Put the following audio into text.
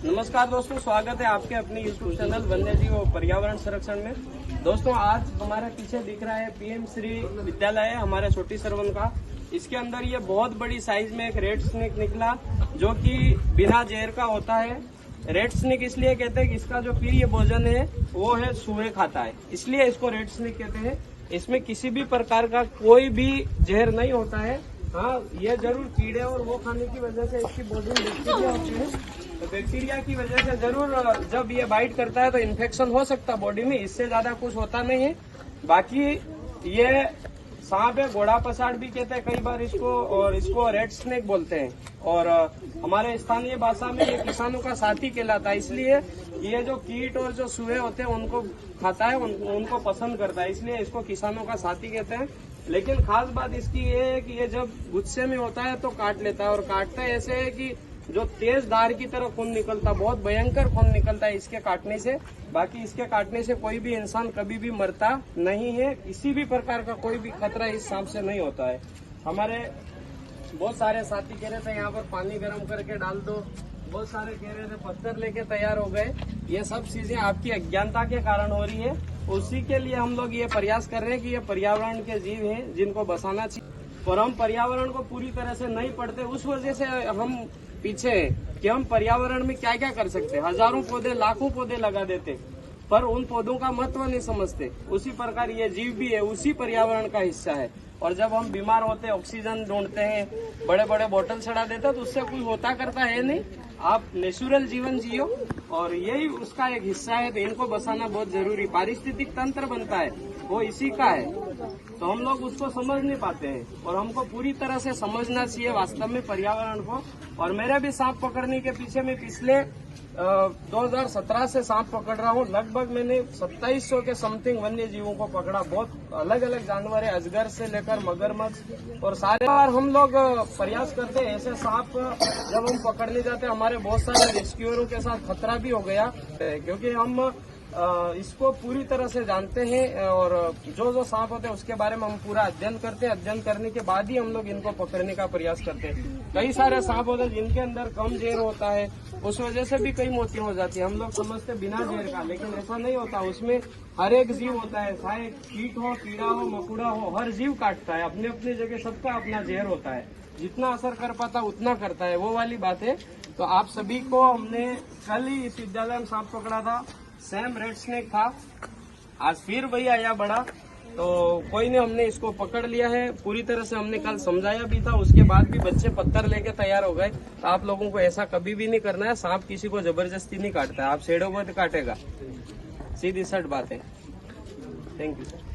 नमस्कार दोस्तों, स्वागत है आपके अपने YouTube चैनल वन्य जीव और पर्यावरण संरक्षण में। दोस्तों, आज हमारे पीछे दिख रहा है पीएम श्री विद्यालय है हमारे छोटी सरवन का। इसके अंदर ये बहुत बड़ी साइज में एक रेड स्नेक निकला जो कि बिना जहर का होता है। रेड स्नेक इसलिए कहते हैं कि इसका जो प्रिय भोजन है वो है सूअर खाता है, इसलिए इसको रेड स्नेक कहते हैं। इसमें किसी भी प्रकार का कोई भी जहर नहीं होता है। हाँ, ये जरूर कीड़े और वो खाने की वजह से इसकी बॉडी में बैक्टीरिया होते हैं, तो बैक्टीरिया की वजह से जरूर जब ये बाइट करता है तो इन्फेक्शन हो सकता है बॉडी में, इससे ज्यादा कुछ होता नहीं है। बाकी ये सांप है, घोड़ा पसाड़ भी कहते हैं कई बार इसको, और इसको रेड स्नेक बोलते हैं। और हमारे स्थानीय भाषा में ये किसानों का साथी कहलाता है, इसलिए ये जो कीट और जो चूहे होते हैं उनको खाता है, उनको पसंद करता है, इसलिए इसको किसानों का साथी कहते हैं। लेकिन खास बात इसकी ये है कि ये जब गुस्से में होता है तो काट लेता है, और काटता है ऐसे है कि जो तेज धार की तरह खून निकलता, बहुत भयंकर खून निकलता है इसके काटने से। बाकी इसके काटने से कोई भी इंसान कभी भी मरता नहीं है, किसी भी प्रकार का कोई भी खतरा इस सांप से नहीं होता है। हमारे बहुत सारे साथी कह रहे थे यहाँ पर पानी गर्म करके डाल दो, बहुत सारे कह रहे थे पत्थर लेके तैयार हो गए। ये सब चीजें आपकी अज्ञानता के कारण हो रही है, उसी के लिए हम लोग ये प्रयास कर रहे हैं कि ये पर्यावरण के जीव हैं जिनको बसाना चाहिए, और हम पर्यावरण को पूरी तरह से नहीं पढ़ते। उस वजह से हम पीछे हैं कि हम पर्यावरण में क्या क्या कर सकते हैं। हजारों पौधे, लाखों पौधे लगा देते, पर उन पौधों का महत्व नहीं समझते। उसी प्रकार ये जीव भी है, उसी पर्यावरण का हिस्सा है। और जब हम बीमार होते, ऑक्सीजन ढूंढते हैं, बड़े बड़े बोतल चढ़ा देते, तो उससे कुछ होता करता है नहीं। आप नेचुरल जीवन जियो, और यही उसका एक हिस्सा है, तो इनको बसाना बहुत जरूरी। पारिस्थितिक तंत्र बनता है वो इसी का है, तो हम लोग उसको समझ नहीं पाते हैं, और हमको पूरी तरह से समझना चाहिए वास्तव में पर्यावरण को। और मेरे भी सांप पकड़ने के पीछे में पिछले 2017 से सांप पकड़ रहा हूँ। लगभग मैंने 2700 के समथिंग वन्य जीवों को पकड़ा। बहुत अलग अलग जानवर है, अजगर से लेकर मगरमच्छ, और सारे बार हम लोग प्रयास करते हैं ऐसे सांप जब हम पकड़ने जाते हैं। हमारे बहुत सारे रेस्क्यूअरों के साथ खतरा भी हो गया, क्योंकि हम इसको पूरी तरह से जानते हैं, और जो सांप होते हैं उसके बारे में हम पूरा अध्ययन करते हैं। अध्ययन करने के बाद ही हम लोग इनको पकड़ने का प्रयास करते हैं। कई सारे सांप होते हैं जिनके अंदर कम जहर होता है, उस वजह से भी कई मौतें हो जाती है। हम लोग समझते बिना जहर का, लेकिन ऐसा नहीं होता। उसमें हर एक जीव होता है, चाहे कीट हो, कीड़ा हो, मकुड़ा हो, हर जीव काटता है। अपनी अपनी जगह सबका अपना जहर होता है, जितना असर कर पाता उतना करता है, वो वाली बात है। तो आप सभी को हमने कल ही इस विद्यालय में सांप पकड़ा था, सेम रेड स्नेक था। आज फिर वही आया बड़ा, तो कोई ने हमने इसको पकड़ लिया है। पूरी तरह से हमने कल समझाया भी था, उसके बाद भी बच्चे पत्थर लेके तैयार हो गए। तो आप लोगों को ऐसा कभी भी नहीं करना है। सांप किसी को जबरदस्ती नहीं काटता है, आप शेडो को काटेगा, सीधी सट बात है। Thank you sir.